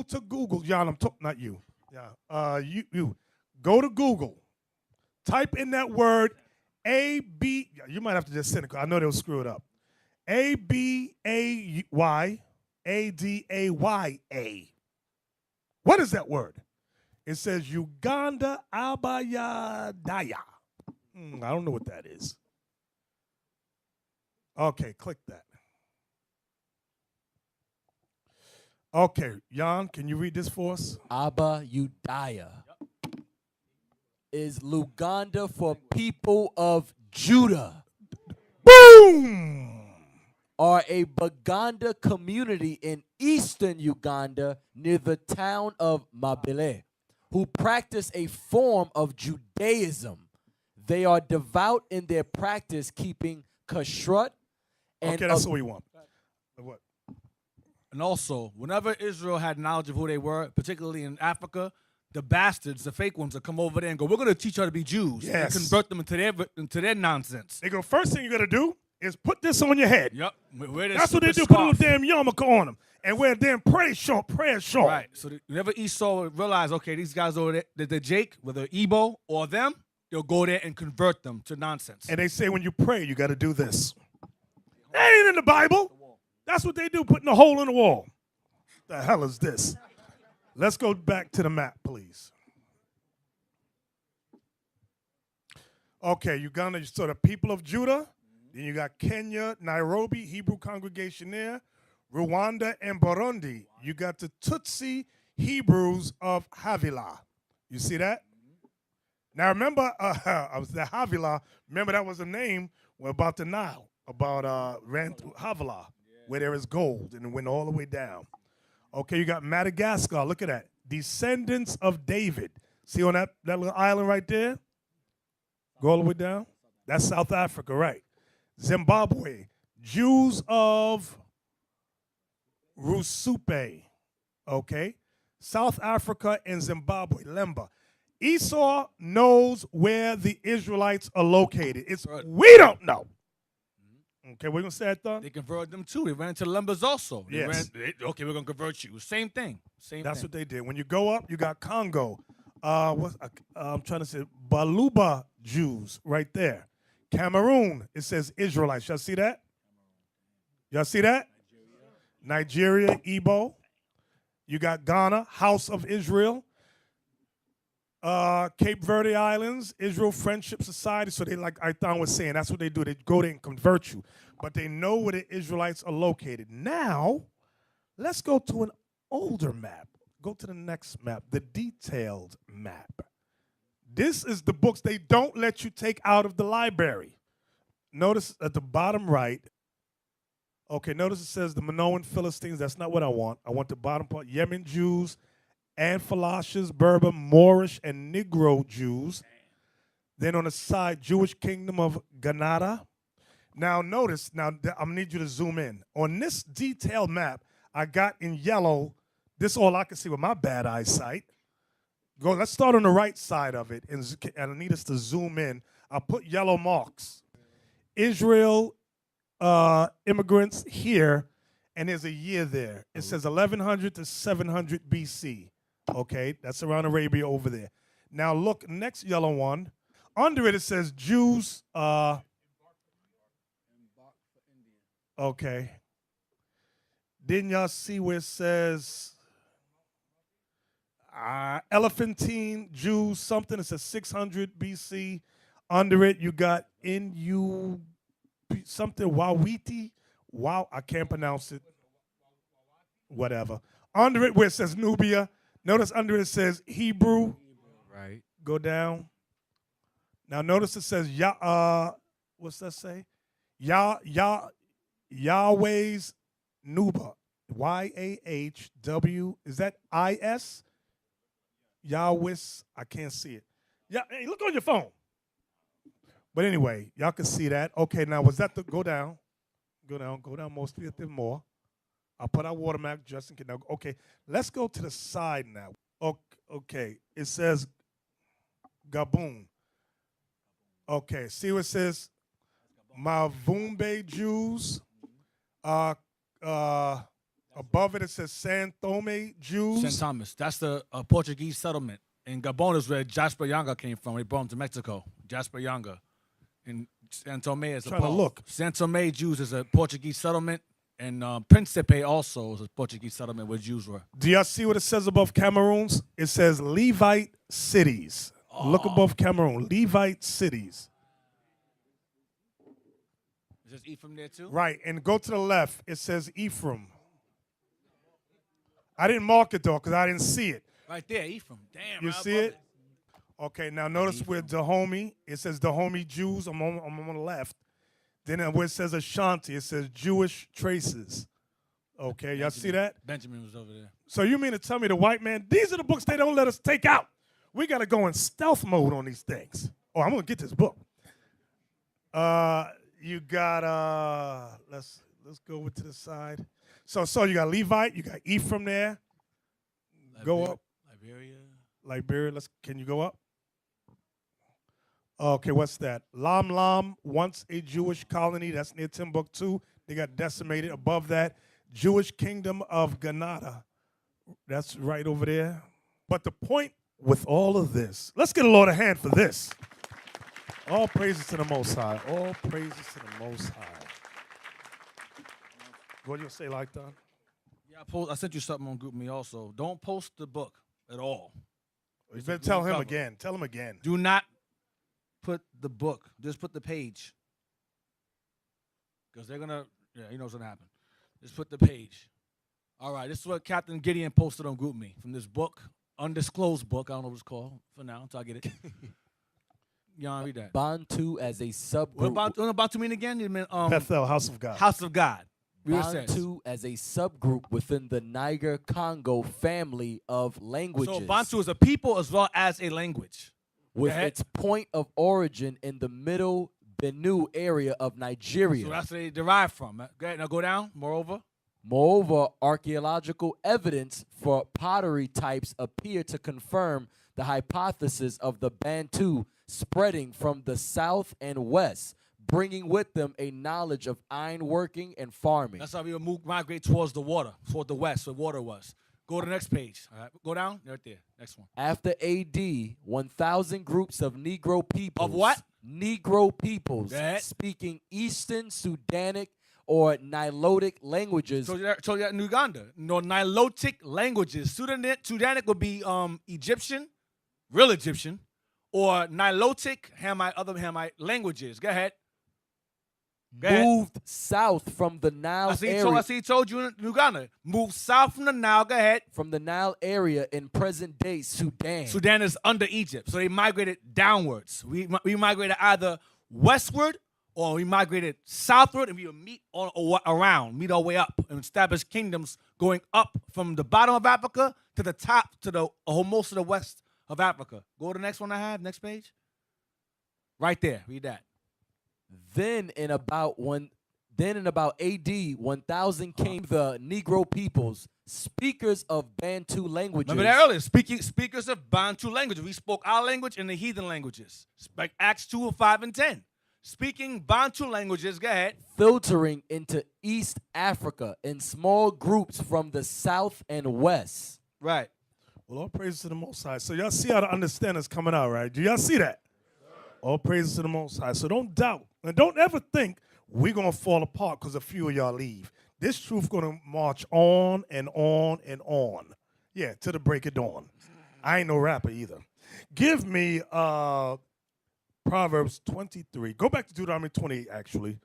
to Google, John. Not you. Yeah. You go to Google. Type in that word A-B. You might have to just send it. I know they'll screw it up. A-B-A-Y-A-D-A-Y-A. What is that word? It says Uganda Abayadaya. I don't know what that is. Okay, click that. Okay, Jan, can you read this for us? Abba Udaya is Luganda for people of Judah. Boom! Are a Baganda community in eastern Uganda near the town of Mabile, who practice a form of Judaism. They are devout in their practice, keeping kashrut. And okay, that's what we want. What? And also, whenever Israel had knowledge of who they were, particularly in Africa, the bastards, the fake ones, would come over there and go, we're going to teach you how to be Jews. Yes. And convert them into their nonsense. They go, first thing you're going to do is put this on your head. Yep. That's what they do. Put a little damn yarmulke on them. And wear a damn prayer shawl. Right. So whenever Esau realized, okay, these guys over there, the Jake, whether Igbo or them, they'll go there and convert them to nonsense. And they say when you pray, you got to do this. That ain't in the Bible. That's what they do, putting a hole in the wall. The hell is this? Let's go back to the map, please. Okay, Uganda, you saw the people of Judah. Then you got Kenya, Nairobi, Hebrew congregation there. Rwanda and Burundi. You got the Tutsi Hebrews of Havilah. You see that? Now remember, I was the Havilah. Remember that was a name about the Nile, about ran through Havilah, where there is gold, and it went all the way down. Okay, you got Madagascar. Look at that. Descendants of David. See on that little island right there? Go all the way down. That's South Africa, right? Zimbabwe. Jews of Rusupe. Okay? South Africa and Zimbabwe. Lemba. Esau knows where the Israelites are located. It's right. We don't know. Okay, we're going to say that, though? They converted them, too. They ran into the Lembas also. Yes. Okay, we're going to convert you. Same thing. That's what they did. When you go up, you got Congo. I'm trying to say Baluba Jews right there. Cameroon, it says Israelites. Y'all see that? Y'all see that? Nigeria, Igbo. You got Ghana, House of Israel. Cape Verde Islands, Israel Friendship Society. So they, like Aithan was saying, that's what they do. They go there and convert you. But they know where the Israelites are located. Now, let's go to an older map. Go to the next map, the detailed map. This is the books they don't let you take out of the library. Notice at the bottom right. Okay, notice it says the Minoan Philistines. That's not what I want. I want the bottom part. Yemen Jews, Anphilashas, Berber, Moorish, and Negro Jews. Then on the side, Jewish Kingdom of Granada. Now notice, I'm going to need you to zoom in. On this detailed map, I got in yellow, this is all I can see with my bad eyesight. Let's start on the right side of it, and I need us to zoom in. I'll put yellow marks. Israel immigrants here, and there's a year there. It says 1100 to 700 BC. Okay, that's around Arabia over there. Now look, next yellow one. Under it says Jews. Okay. Then y'all see where it says Elephantine Jews something. It says 600 BC. Under it you got something Wawiti. Wow, I can't pronounce it. Whatever. Under it where it says Nubia. Notice under it says Hebrew. Right. Go down. Now notice it says what's that say? Yahweh's Nuba. YAHW. Is that IS? Yahweh's. I can't see it. Yeah, hey, look on your phone. But anyway, y'all can see that. Okay, now was that the go down? Go down mostly a bit more. I'll put our watermark just in case. Now, okay, let's go to the side now. Okay, it says Gabon. Okay, see what it says? Mavumbe Jews. Above it says San Thome Jews. St. Thomas. That's the Portuguese settlement. In Gabon is where Jasper Yanga came from. They brought him to Mexico. Jasper Yanga. And San Tome is a Trying to look. San Tome Jews is a Portuguese settlement. And Principe also is a Portuguese settlement where Jews were. Do y'all see what it says above Cameroons? It says Levite cities. Look above Cameroon. Levite cities. Is this Ephraim there too? Right, and go to the left. It says Ephraim. I didn't mark it, though, because I didn't see it. Right there, Ephraim. Damn. You right see above it? Okay, now notice where Dahomey, it says Dahomey Jews. I'm on the left. Then where it says Ashanti, it says Jewish traces. Okay, y'all see that? Benjamin was over there. So you mean to tell me the white man, these are the books they don't let us take out. We got to go in stealth mode on these things. Oh, I'm going to get this book. You got, let's go over to the side. So you got Levite, you got Ephraim there. Go up. Liberia, can you go up? Okay, what's that? Lam Lam, once a Jewish colony. That's near Timbuktu. They got decimated. Above that, Jewish kingdom of Granada. That's right over there. But the point with all of this, let's get a Lord a hand for this. All praises to the Most High. All praises to the Most High. What do you say, like that? Yeah, I sent you something on GroupMe also. Don't post the book at all. You better tell him again. Tell him again. Do not put the book. Just put the page. Because they're going to, yeah, he knows what's going to happen. Just put the page. All right, this is what Captain Gideon posted on GroupMe from this book, undisclosed book. I don't know what it's called for now until I get it. You want to read that? Bantu as a subgroup. What about to mean again? You mean Bethel, House of God. House of God. Bantu as a subgroup within the Niger-Congo family of languages. So Bantu is a people as well as a language. With its point of origin in the middle Benue area of Nigeria. So that's where they derive from. Go ahead, now go down. Moreover, archaeological evidence for pottery types appear to confirm the hypothesis of the Bantu spreading from the south and west, bringing with them a knowledge of ironworking and farming. That's how we would migrate towards the water, toward the west, where water was. Go to the next page. All right, go down. Right there. Next one. After AD, 1,000 groups of Negro peoples. Of what? Negro peoples speaking Eastern Sudanic or Nilotic languages. So you're in Uganda. No, Nilotic languages. Sudanic would be Egyptian, real Egyptian, or Nilotic, Hamite languages. Go ahead. Moved south from the Nile area. I see he told you in Uganda. Moved south from the Nile. Go ahead. From the Nile area in present-day Sudan. Sudan is under Egypt, so they migrated downwards. We migrated either westward or we migrated southward, and we would meet our way up, and establish kingdoms going up from the bottom of Africa to the top, to the most of the west of Africa. Go to the next one I have, next page. Right there, read that. Then in about AD 1000 came the Negro peoples, speakers of Bantu languages. Remember that earlier, speakers of Bantu languages. We spoke our language and the heathen languages. Like Acts 2, 5, and 10. Speaking Bantu languages, go ahead. Filtering into East Africa in small groups from the south and west. Right. Well, all praises to the Most High. So y'all see how the understanding is coming out, right? Do y'all see that? All praises to the Most High. So don't doubt. And don't ever think we're going to fall apart because a few of y'all leave. This truth going to march on and on and on. Yeah, to the break of dawn. I ain't no rapper either. Give me Proverbs 23. Go back to Deuteronomy 28, actually.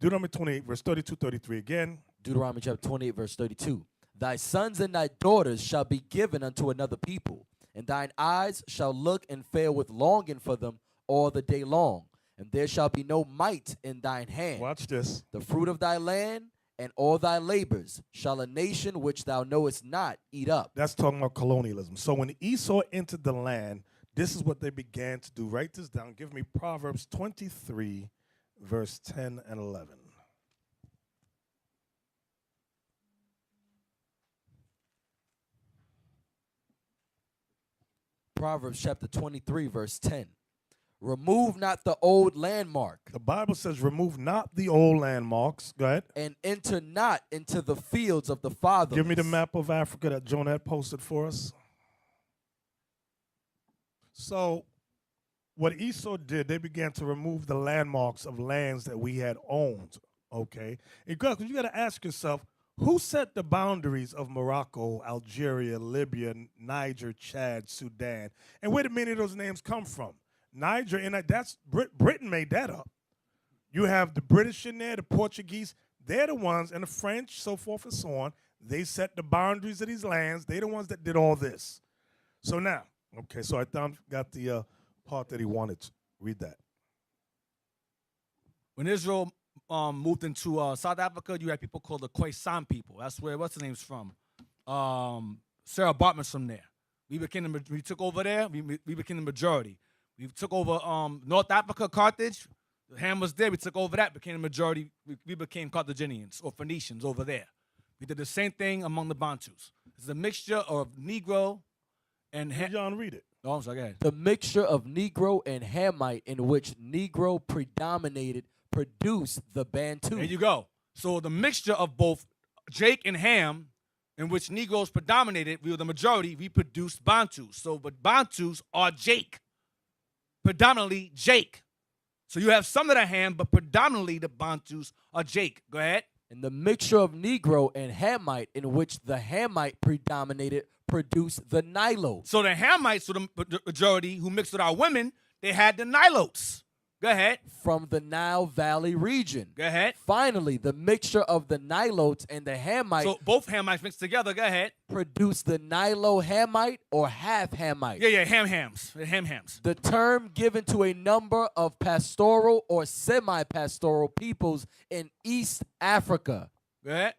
Deuteronomy 28, verse 32, 33 again. Deuteronomy chapter 28, verse 32. Thy sons and thy daughters shall be given unto another people, and thine eyes shall look and fail with longing for them all the day long. And there shall be no might in thine hand. Watch this. The fruit of thy land and all thy labors shall a nation which thou knowest not eat up. That's talking about colonialism. So when Esau entered the land, this is what they began to do. Write this down. Give me Proverbs 23, verse 10 and 11. Proverbs chapter 23, verse 10. Remove not the old landmark, The Bible says, remove not the old landmarks. Go ahead. and enter not into the fields of the fathers. Give me the map of Africa that Jonette posted for us. So, what Esau did, they began to remove the landmarks of lands that we had owned. Okay? Because you got to ask yourself, who set the boundaries of Morocco, Algeria, Libya, Niger, Chad, Sudan? And where did many of those names come from? Niger, and that's Britain made that up. You have the British in there, the Portuguese. They're the ones, and the French, so forth and so on. They set the boundaries of these lands. They're the ones that did all this. So now, okay, so I got the part that he wanted to read that. When Israel moved into South Africa, you had people called the Khoisan people. That's where, what's the name's from? Sarah Bartman's from there. We took over there. We became the majority. We took over North Africa, Carthage. Ham was there. We took over that, became the majority. We became Carthaginians or Phoenicians over there. We did the same thing among the Bantus. It's a mixture of Negro and John, read it. Oh, I'm sorry, go ahead. The mixture of Negro and Hamite in which Negro predominated produced the Bantu. There you go. So the mixture of both Jake and Ham, in which Negroes predominated, we were the majority, we produced Bantus. So, but Bantus are Jake. Predominantly Jake. So you have some of the Ham, but predominantly the Bantus are Jake. Go ahead. And the mixture of Negro and Hamite in which the Hamite predominated produced the Nilotes. So the Hamites, the majority who mixed with our women, they had the Nilotes. Go ahead. From the Nile Valley region. Go ahead. Finally, the mixture of the Nilotes and the Hamite So both Hamites mixed together. Go ahead. produced the Nilo-Hamite or half-Hamite. Yeah, Hams. The Hams. The term given to a number of pastoral or semi-pastoral peoples in East Africa. Go ahead.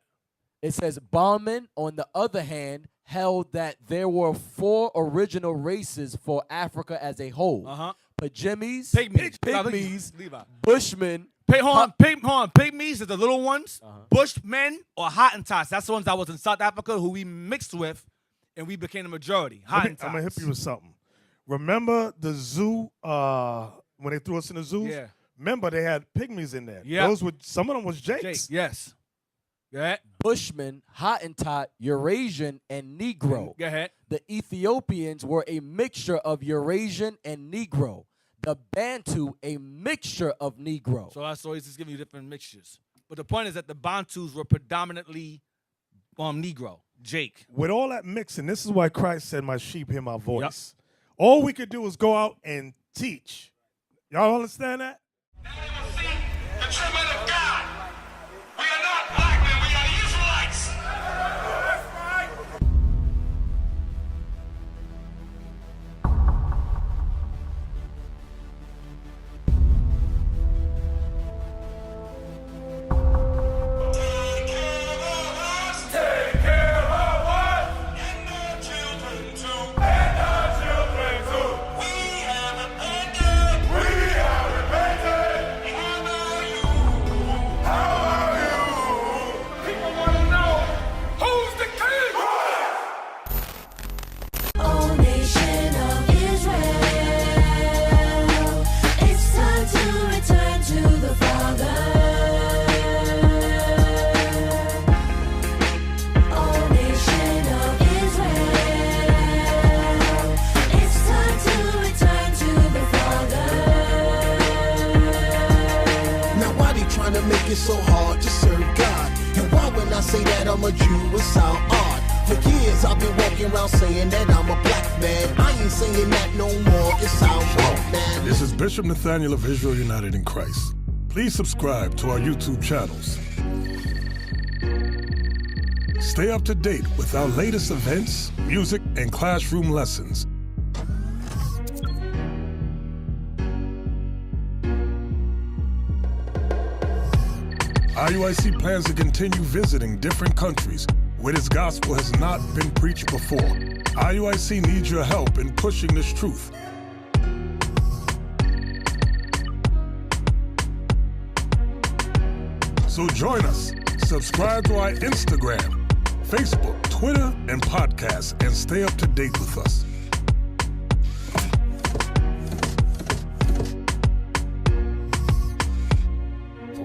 It says Bauman, on the other hand, held that there were 4 original races for Africa as a whole. Pygmies, Pygmies. Bushmen. Pygmies are the little ones. Bushmen or Hottentots. That's the ones that was in South Africa who we mixed with, and we became the majority. Hottentots. I'm going to hit you with something. Remember the zoo, when they threw us in the zoo? Yeah. Remember, they had pygmies in there. Yeah. Some of them was Jakes. Jake, yes. Go ahead. Bushman, Hottentot, Eurasian, and Negro. Go ahead. The Ethiopians were a mixture of Eurasian and Negro. The Bantu, a mixture of Negro. So that's always just giving you different mixtures. But the point is that the Bantus were predominantly Negro, Jake. With all that mixing, this is why Christ said, my sheep hear my voice. Yep. All we could do is go out and teach. Y'all understand that? Now we will see the true men of God. We are not black men, we are Israelites. That's right. Take care of us. And our children too. We have repented. How are you? People want to know, who's the king? O nation of Israel, it's time to return to the Father. O nation of Israel, it's time to return to the Father. Now why they trying to make it so hard to serve God? And why when I say that I'm a Jew it sound odd? For years I've been walking around saying that I'm a black man. I ain't saying that no more, it sounds wrong, man. This is Bishop Nathaniel of Israel United in Christ. Please subscribe to our YouTube channels. Stay up to date with our latest events, music, and classroom lessons. IUIC plans to continue visiting different countries where this gospel has not been preached before. IUIC needs your help in pushing this truth. So join us. Subscribe to our Instagram, Facebook, Twitter, and podcast, and stay up to date with us.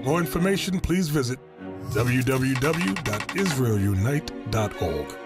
More information, please visit www.israelunite.org.